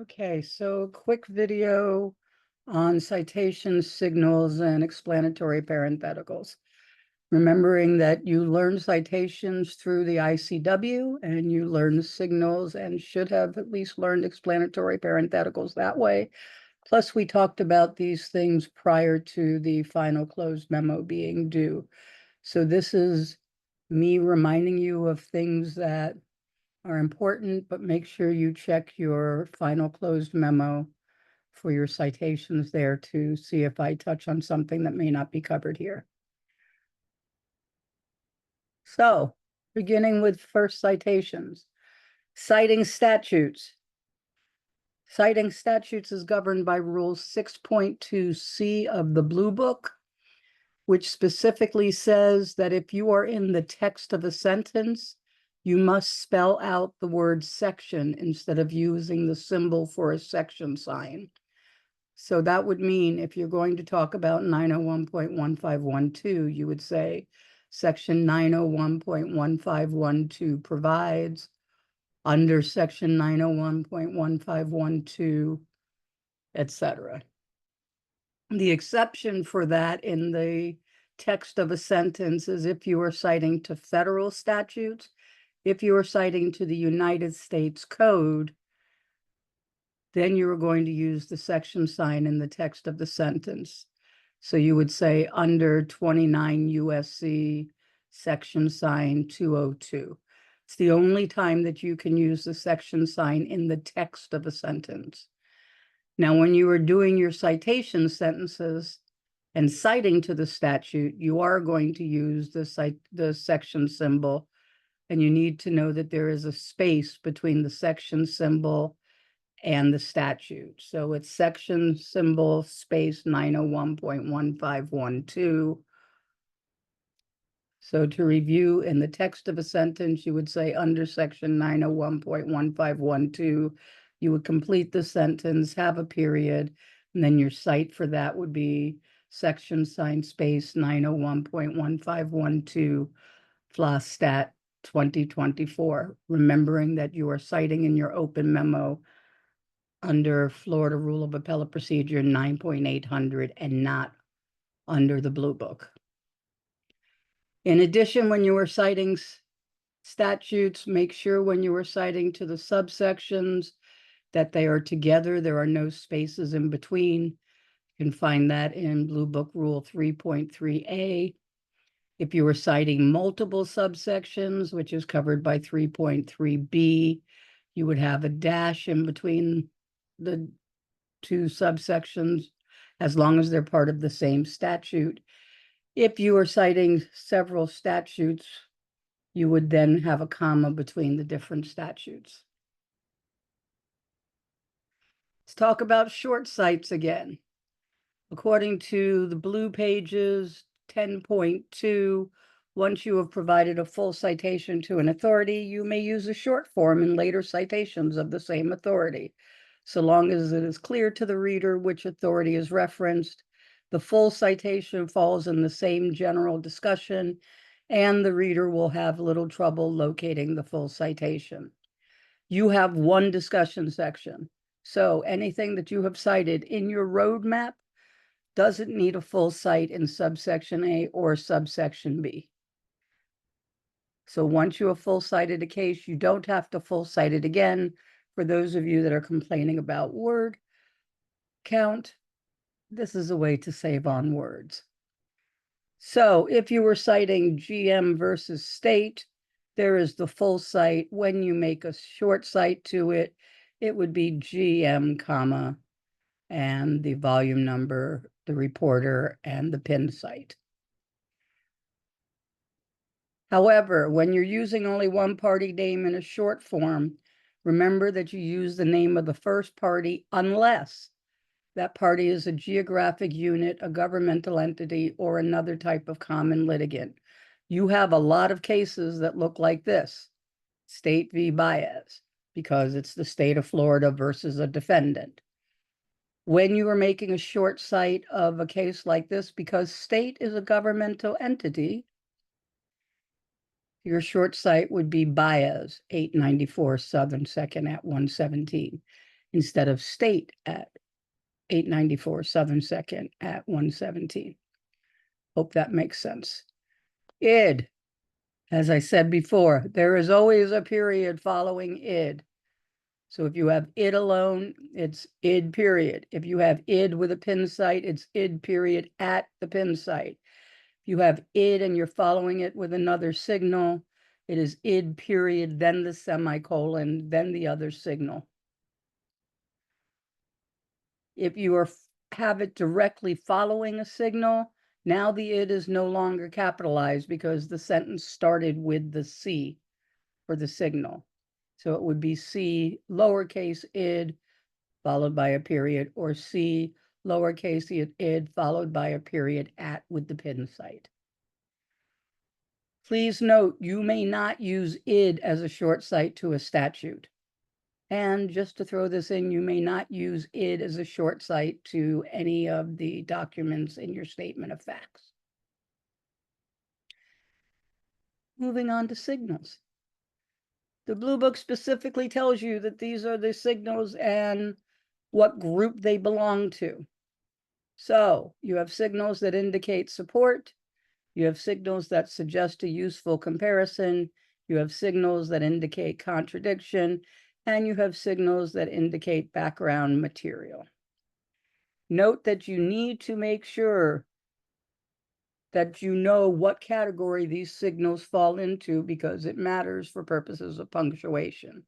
Okay, so quick video on citations, signals, and explanatory parentheticals. Remembering that you learned citations through the ICW and you learned signals and should have at least learned explanatory parentheticals that way. Plus, we talked about these things prior to the final closed memo being due. So this is me reminding you of things that are important, but make sure you check your final closed memo for your citations there to see if I touch on something that may not be covered here. So, beginning with first citations, citing statutes. Citing statutes is governed by Rule 6.2C of the Blue Book, which specifically says that if you are in the text of a sentence, you must spell out the word section instead of using the symbol for a section sign. So that would mean if you're going to talk about 901.1512, you would say section 901.1512 provides under section 901.1512, etc. The exception for that in the text of a sentence is if you are citing to federal statutes. If you are citing to the United States Code, then you're going to use the section sign in the text of the sentence. So you would say under 29 USC section sign 202. It's the only time that you can use the section sign in the text of a sentence. Now, when you are doing your citation sentences and citing to the statute, you are going to use the section symbol, and you need to know that there is a space between the section symbol and the statute. So it's section symbol space 901.1512. So to review, in the text of a sentence, you would say under section 901.1512, you would complete the sentence, have a period, and then your cite for that would be section sign space 901.1512 FLA Stat 2024, remembering that you are citing in your open memo under Florida Rule of Appellate Procedure 9.800 and not under the Blue Book. In addition, when you are citing statutes, make sure when you are citing to the subsections that they are together. There are no spaces in between. You can find that in Blue Book Rule 3.3A. If you are citing multiple subsections, which is covered by 3.3B, you would have a dash in between the two subsections as long as they're part of the same statute. If you are citing several statutes, you would then have a comma between the different statutes. Let's talk about short cites again. According to the Blue Pages 10.2, once you have provided a full citation to an authority, you may use a short form in later citations of the same authority, so long as it is clear to the reader which authority is referenced. The full citation falls in the same general discussion, and the reader will have little trouble locating the full citation. You have one discussion section, so anything that you have cited in your roadmap doesn't need a full cite in subsection A or subsection B. So once you have full cited a case, you don't have to full cite it again. For those of you that are complaining about word count, this is a way to save on words. So if you were citing GM versus state, there is the full cite. When you make a short cite to it, it would be GM, comma, and the volume number, the reporter, and the pinned cite. However, when you're using only one party name in a short form, remember that you use the name of the first party unless that party is a geographic unit, a governmental entity, or another type of common litigant. You have a lot of cases that look like this, State v. Baez, because it's the state of Florida versus a defendant. When you are making a short cite of a case like this, because state is a governmental entity, your short cite would be Baez, 894 Southern 2nd at 117. instead of state at 894 southern second at 117. Hope that makes sense. Id, as I said before, there is always a period following id. So if you have id alone, it's id period. If you have id with a pin site, it's id period at the pin site. If you have id and you're following it with another signal, it is id period, then the semicolon, then the other signal. If you have it directly following a signal, now the id is no longer capitalized because the sentence started with the C for the signal. So it would be C lowercase id followed by a period, or C lowercase id followed by a period at with the pin site. Please note, you may not use id as a short site to a statute. And just to throw this in, you may not use id as a short site to any of the documents in your statement of facts. Moving on to signals. The Blue Book specifically tells you that these are the signals and what group they belong to. So you have signals that indicate support. You have signals that suggest a useful comparison. You have signals that indicate contradiction. And you have signals that indicate background material. Note that you need to make sure that you know what category these signals fall into because it matters for purposes of punctuation.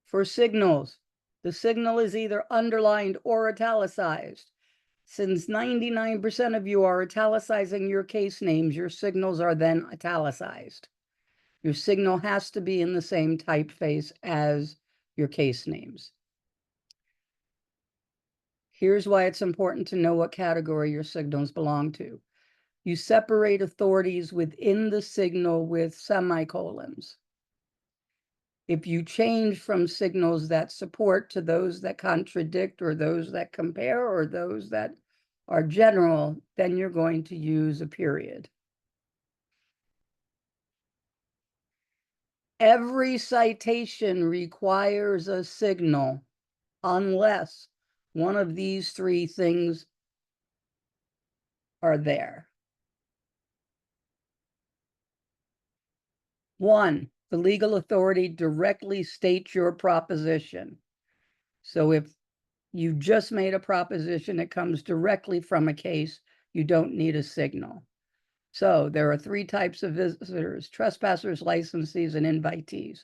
For signals, the signal is either underlined or italicized. Since 99% of you are italicizing your case names, your signals are then italicized. Your signal has to be in the same typeface as your case names. Here's why it's important to know what category your signals belong to. You separate authorities within the signal with semicolons. If you change from signals that support to those that contradict or those that compare or those that are general, then you're going to use a period. Every citation requires a signal unless one of these three things are there. 1, the legal authority directly states your proposition. So if you just made a proposition that comes directly from a case, you don't need a signal. So there are 3 types of visitors: trespassers, licensees, and invitees.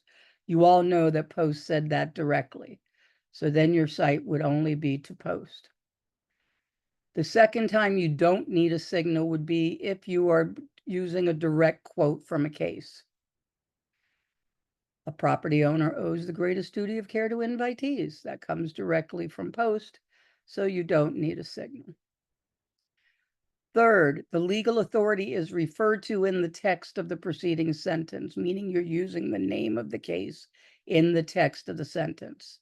You all know that Post said that directly. So then your site would only be to Post. The second time you don't need a signal would be if you are using a direct quote from a case. A property owner owes the greatest duty of care to invitees. That comes directly from Post, so you don't need a signal. Third, the legal authority is referred to in the text of the preceding sentence, meaning you're using the name of the case in the text of the sentence.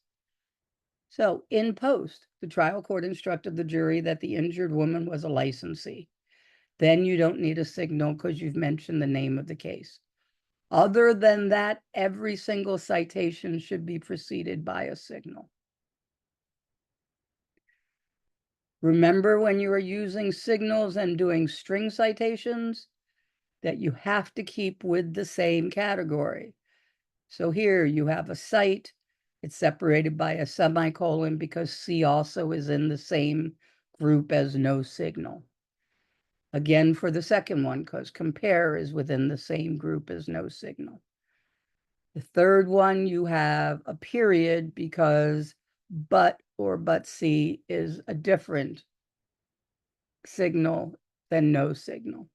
So in Post, the trial court instructed the jury that the injured woman was a licensee. Then you don't need a signal because you've mentioned the name of the case. Other than that, every single citation should be preceded by a signal. Remember, when you are using signals and doing string citations, that you have to keep with the same category. So here you have a cite, it's separated by a semicolon because C also is in the same group as no signal. Again, for the second one, because compare is within the same group as no signal. The third one, you have a period because but or but C is a different signal than no signal.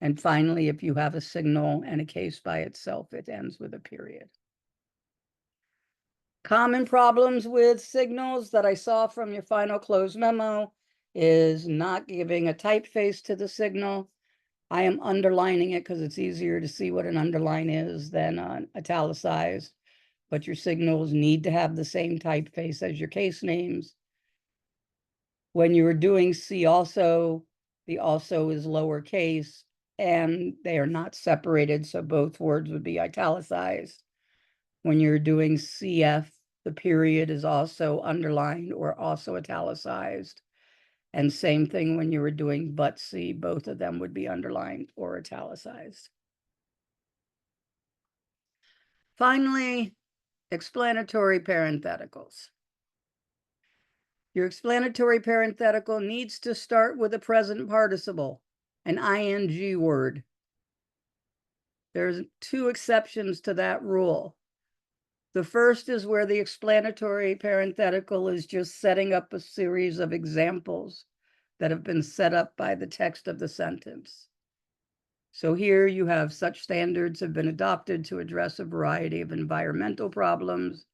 And finally, if you have a signal and a case by itself, it ends with a period. Common problems with signals that I saw from your final close memo is not giving a typeface to the signal. I am underlining it because it's easier to see what an underline is than italicized, but your signals need to have the same typeface as your case names. When you are doing C also, the also is lowercase and they are not separated, so both words would be italicized. When you're doing CF, the period is also underlined or also italicized. And same thing when you were doing but C, both of them would be underlined or italicized. Finally, explanatory parentheticals. Your explanatory parenthetical needs to start with a present participle, an ing word. There's two exceptions to that rule. The first is where the explanatory parenthetical is just setting up a series of examples that have been set up by the text of the sentence. So here you have such standards have been adopted to address a variety of environmental problems.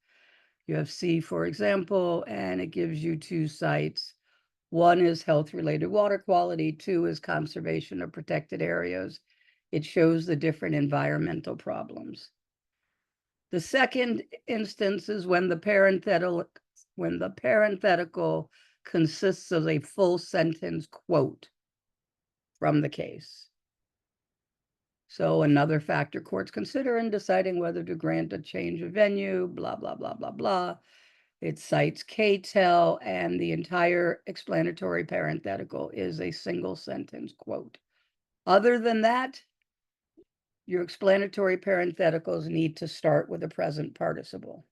You have C, for example, and it gives you two sites. One is health-related water quality, two is conservation of protected areas. It shows the different environmental problems. The second instance is when the parenthetical consists of a full sentence quote from the case. So another factor courts consider in deciding whether to grant a change of venue, blah, blah, blah, blah, blah. It cites KTEL, and the entire explanatory parenthetical is a single sentence quote. Other than that, your explanatory parentheticals need to start with a present participle.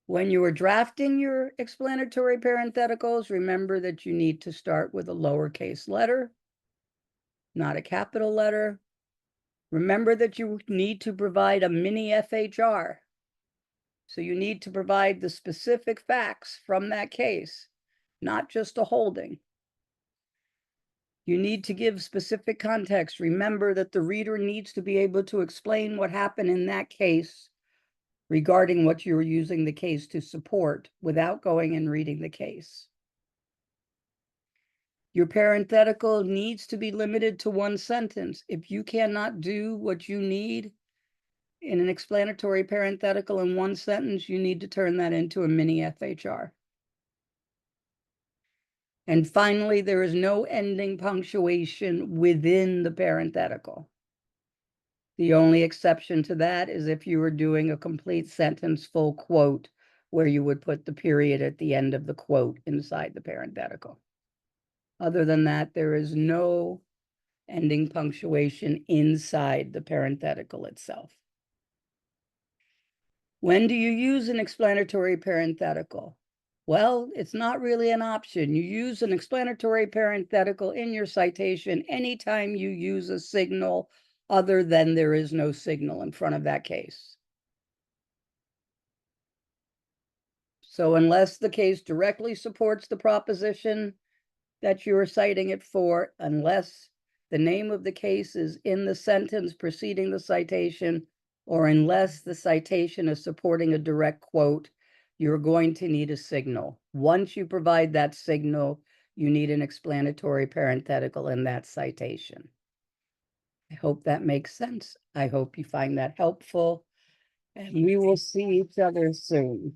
When you are drafting your explanatory parentheticals, remember that you need to start with a lowercase letter, not a capital letter. Remember that you need to provide a mini FHR. So you need to provide the specific facts from that case, not just a holding. You need to give specific context. Remember that the reader needs to be able to explain what happened in that case regarding what you were using the case to support without going and reading the case. Your parenthetical needs to be limited to one sentence. If you cannot do what you need in an explanatory parenthetical in one sentence, you need to turn that into a mini FHR. And finally, there is no ending punctuation within the parenthetical. The only exception to that is if you were doing a complete sentence full quote, where you would put the period at the end of the quote inside the parenthetical. Other than that, there is no ending punctuation inside the parenthetical itself. When do you use an explanatory parenthetical? Well, it's not really an option. You use an explanatory parenthetical in your citation anytime you use a signal other than there is no signal in front of that case. So unless the case directly supports the proposition that you are citing it for, unless the name of the case is in the sentence preceding the citation, or unless the citation is supporting a direct quote, you're going to need a signal. Once you provide that signal, you need an explanatory parenthetical in that citation. I hope that makes sense. I hope you find that helpful, and we will see each other soon.